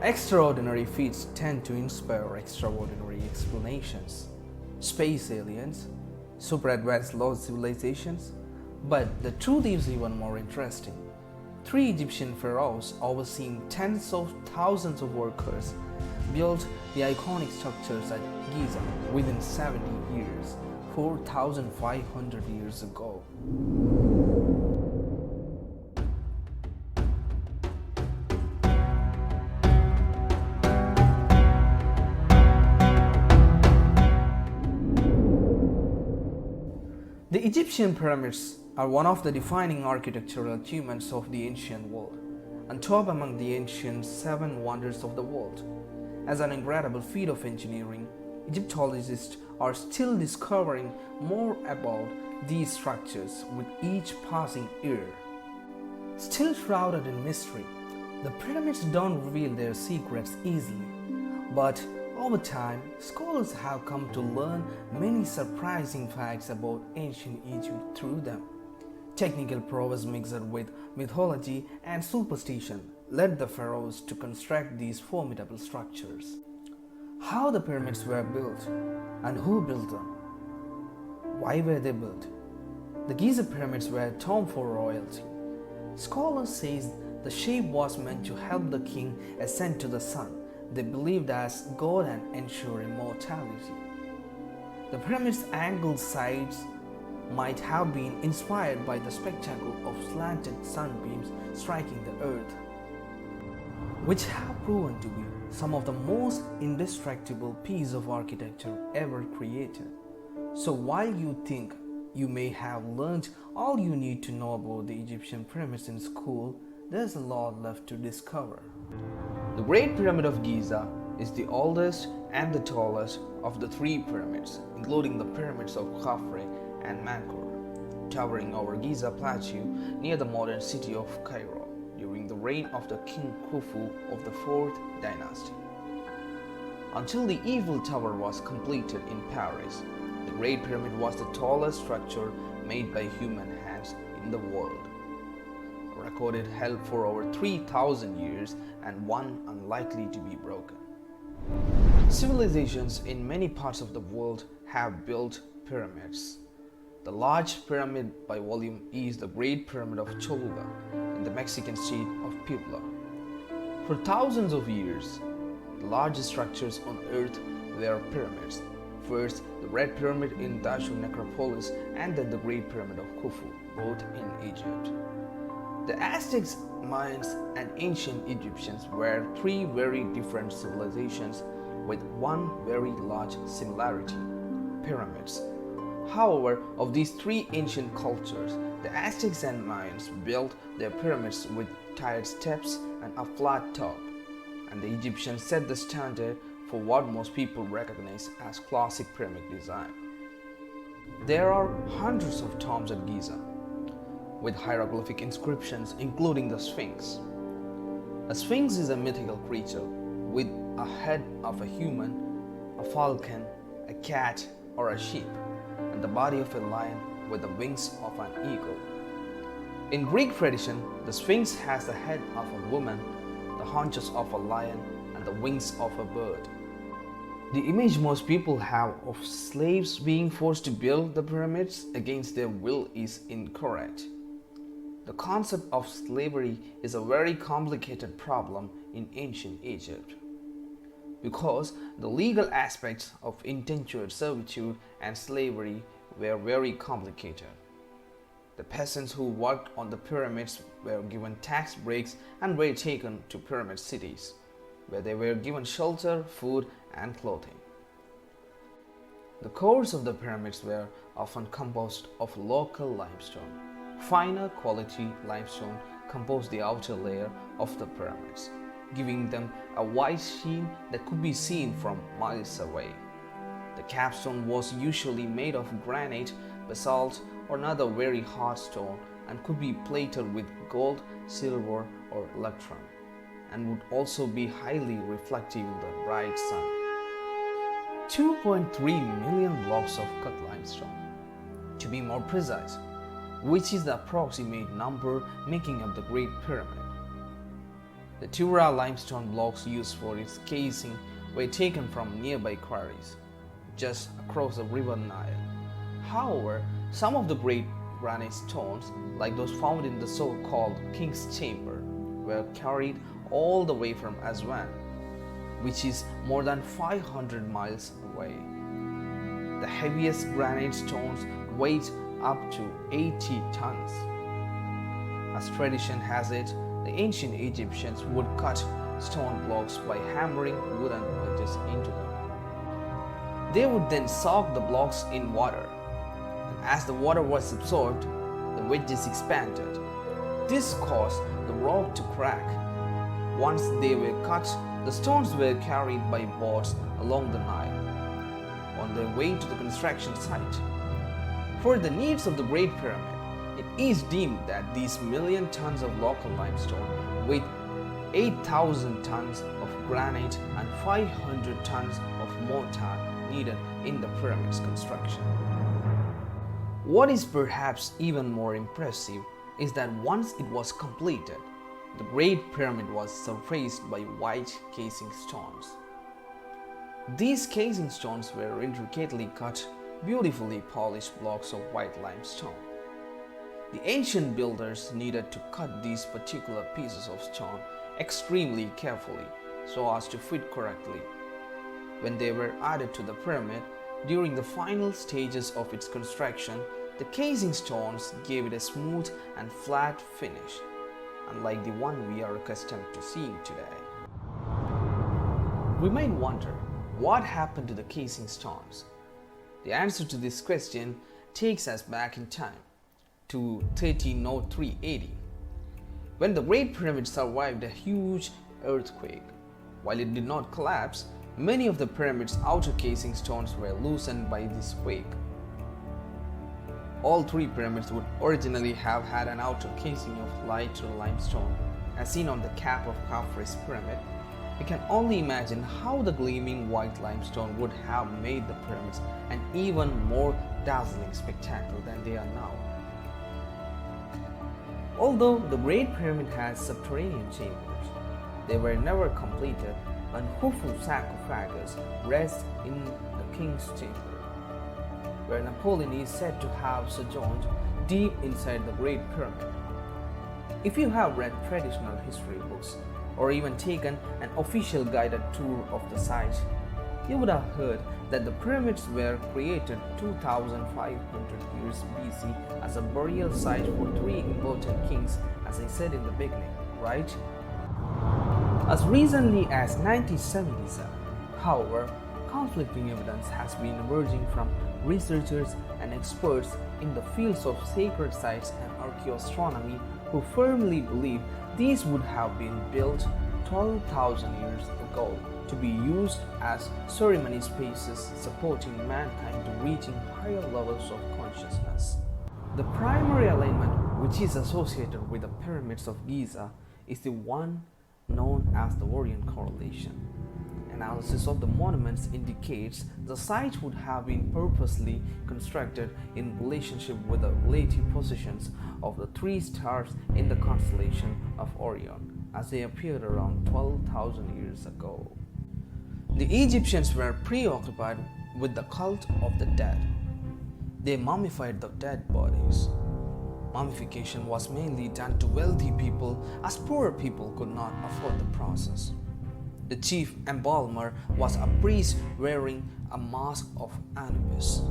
Extraordinary feats tend to inspire extraordinary explanations. Space aliens, super advanced lost civilizations, but the truth is even more interesting. Three Egyptian pharaohs overseeing tens of thousands of workers built the iconic structures at Giza within 70 years, 4,500 years ago. The Egyptian pyramids are one of the defining architectural achievements of the ancient world, and top among the ancient seven wonders of the world. As an incredible feat of engineering, Egyptologists are still discovering more about these structures with each passing year. Still shrouded in mystery, the pyramids don't reveal their secrets easily, but over time, scholars have come to learn many surprising facts about ancient Egypt through them. Technical prowess mixed with mythology and superstition led the pharaohs to construct these formidable structures. How the pyramids were built and who built them? Why were they built? The Giza pyramids were a tomb for royalty. Scholars say the shape was meant to help the king ascend to the sun. They believed as God and ensure immortality. The pyramid's angled sides might have been inspired by the spectacle of slanted sunbeams striking the earth, which have proven to be some of the most indestructible pieces of architecture ever created. So while you think you may have learned all you need to know about the Egyptian pyramids in school, there's a lot left to discover. The Great Pyramid of Giza is the oldest and the tallest of the three pyramids, including the pyramids of Khafre and Menkaure, towering over Giza Plateau near the modern city of Cairo during the reign of the King Khufu of the 4th dynasty. Until the Eiffel Tower was completed in Paris, the Great Pyramid was the tallest structure made by human hands in the world. Recorded held for over 3,000 years and one unlikely to be broken. Civilizations in many parts of the world have built pyramids. The large pyramid by volume is the Great Pyramid of Cholula in the Mexican state of Puebla. For thousands of years, the largest structures on earth were pyramids. First, the Red Pyramid in Dahshur necropolis and then the Great Pyramid of Khufu, both in Egypt. The Aztecs, Mayans, and ancient Egyptians were three very different civilizations with one very large similarity: pyramids. However, of these three ancient cultures, the Aztecs and Mayans built their pyramids with tiered steps and a flat top, and the Egyptians set the standard for what most people recognize as classic pyramid design. There are hundreds of tombs at Giza, with hieroglyphic inscriptions including the Sphinx. A Sphinx is a mythical creature with a head of a human, a falcon, a cat, or a sheep, and the body of a lion with the wings of an eagle. In Greek tradition, the Sphinx has the head of a woman, the haunches of a lion, and the wings of a bird. The image most people have of slaves being forced to build the pyramids against their will is incorrect. The concept of slavery is a very complicated problem in ancient Egypt, because the legal aspects of indentured servitude and slavery were very complicated. The peasants who worked on the pyramids were given tax breaks and were taken to pyramid cities, where they were given shelter, food, and clothing. The cores of the pyramids were often composed of local limestone. Finer quality limestone composed the outer layer of the pyramids, giving them a white sheen that could be seen from miles away. The capstone was usually made of granite, basalt, or another very hard stone and could be plated with gold, silver, or electrum, and would also be highly reflective in the bright sun. 2.3 million blocks of cut limestone, to be more precise, which is the approximate number making up the Great Pyramid. The Tura limestone blocks used for its casing were taken from nearby quarries, just across the river Nile. However, some of the great granite stones, like those found in the so-called King's Chamber, were carried all the way from Aswan, which is more than 500 miles away. The heaviest granite stones weighed up to 80 tons. As tradition has it, the ancient Egyptians would cut stone blocks by hammering wooden wedges into them. They would then soak the blocks in water, and as the water was absorbed, the wedges expanded. This caused the rock to crack. Once they were cut, the stones were carried by boats along the Nile on their way to the construction site. For the needs of the Great Pyramid, it is deemed that these million tons of local limestone weighed 8,000 tons of granite and 500 tons of mortar needed in the pyramid's construction. What is perhaps even more impressive is that once it was completed, the Great Pyramid was surfaced by white casing stones. These casing stones were intricately cut, beautifully polished blocks of white limestone. The ancient builders needed to cut these particular pieces of stone extremely carefully so as to fit correctly. When they were added to the pyramid, during the final stages of its construction, the casing stones gave it a smooth and flat finish, unlike the one we are accustomed to seeing today. We might wonder, what happened to the casing stones? The answer to this question takes us back in time to 1303 AD, when the Great Pyramid survived a huge earthquake. While it did not collapse, many of the pyramid's outer casing stones were loosened by this quake. All three pyramids would originally have had an outer casing of lighter limestone, as seen on the cap of Khafre's pyramid. We can only imagine how the gleaming white limestone would have made the pyramids an even more dazzling spectacle than they are now. Although the Great Pyramid has subterranean chambers, they were never completed, and Khufu sarcophagus rests in the King's Chamber, where Napoleon is said to have sojourned deep inside the Great Pyramid. If you have read traditional history books, or even taken an official guided tour of the site, you would have heard that the pyramids were created 2500 years BC as a burial site for three important kings, as I said in the beginning, right? As recently as 1977, however, conflicting evidence has been emerging from researchers and experts in the fields of sacred sites and archaeoastronomy who firmly believe these would have been built 12,000 years ago to be used as ceremony spaces supporting mankind to reaching higher levels of consciousness. The primary alignment which is associated with the pyramids of Giza is the one known as the Orion correlation. Analysis of the monuments indicates the site would have been purposely constructed in relationship with the relative positions of the three stars in the constellation of Orion, as they appeared around 12,000 years ago. The Egyptians were preoccupied with the cult of the dead. They mummified the dead bodies. Mummification was mainly done to wealthy people, as poor people could not afford the process. The chief embalmer was a priest wearing a mask of Anubis.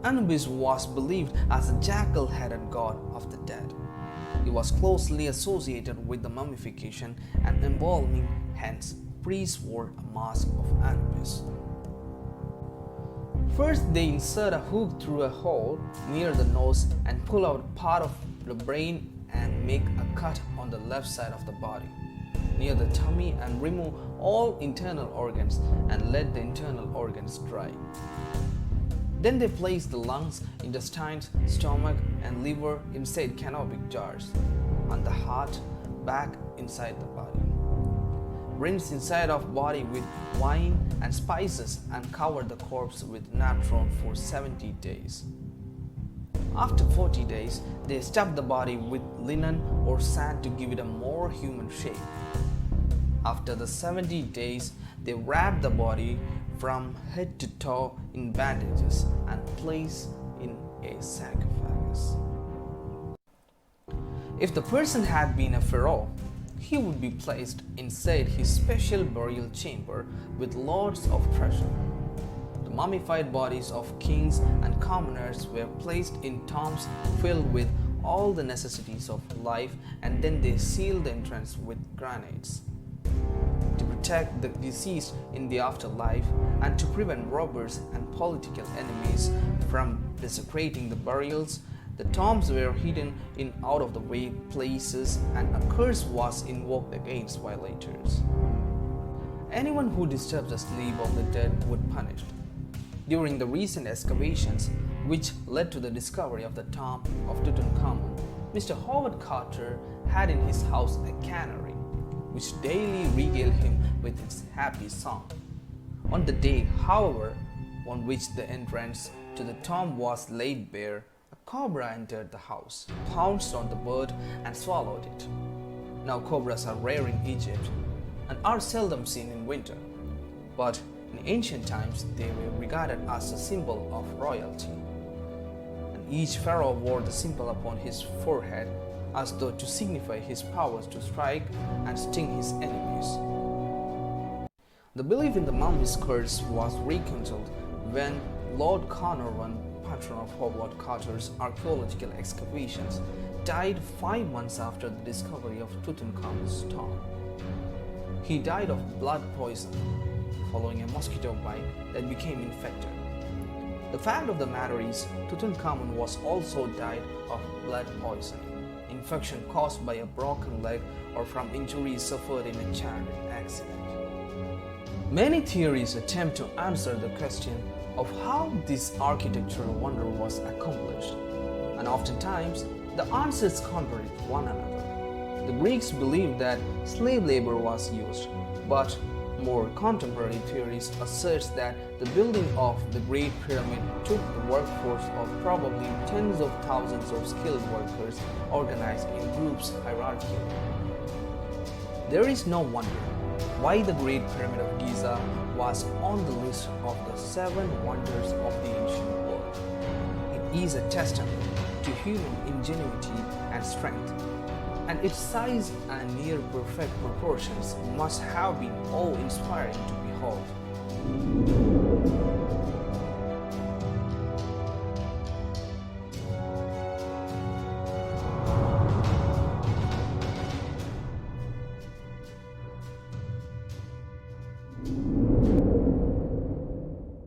Anubis was believed as a jackal-headed god of the dead. He was closely associated with the mummification and embalming, hence priests wore a mask of Anubis. First, they insert a hook through a hole near the nose and pull out part of the brain and make a cut on the left side of the body, near the tummy, and remove all internal organs and let the internal organs dry. Then they place the lungs, intestines, stomach, and liver inside canopic jars, and the heart back inside the body. Rinse inside of body with wine and spices and cover the corpse with natron for 70 days. After 40 days, they stuff the body with linen or sand to give it a more human shape. After the 70 days, they wrap the body from head to toe in bandages and place in a sarcophagus. If the person had been a pharaoh, he would be placed inside his special burial chamber with loads of treasure. The mummified bodies of kings and commoners were placed in tombs filled with all the necessities of life, and then they sealed the entrance with granites. To protect the deceased in the afterlife and to prevent robbers and political enemies from desecrating the burials, the tombs were hidden in out-of-the-way places and a curse was invoked against violators. Anyone who disturbs the sleep of the dead would be punished. During the recent excavations, which led to the discovery of the tomb of Tutankhamun, Mr. Howard Carter had in his house a canary, which daily regaled him with its happy song. On the day, however, on which the entrance to the tomb was laid bare, a cobra entered the house, pounced on the bird, and swallowed it. Now cobras are rare in Egypt and are seldom seen in winter, but in ancient times they were regarded as a symbol of royalty, and each pharaoh wore the symbol upon his forehead as though to signify his powers to strike and sting his enemies. The belief in the mummy's curse was rekindled when Lord Carnarvon, patron of Howard Carter's archaeological excavations, died 5 months after the discovery of Tutankhamun's tomb. He died of blood poison following a mosquito bite that became infected. The fact of the matter is, Tutankhamun was also died of blood poisoning, infection caused by a broken leg or from injuries suffered in a chariot accident. Many theories attempt to answer the question of how this architectural wonder was accomplished, and oftentimes the answers contradict one another. The Greeks believed that slave labor was used, but more contemporary theories assert that the building of the Great Pyramid took the workforce of probably tens of thousands of skilled workers organized in groups hierarchically. There is no wonder why the Great Pyramid of Giza was on the list of the 7 wonders of the ancient world. It is a testament to human ingenuity and strength, and its size and near perfect proportions must have been awe-inspiring to behold.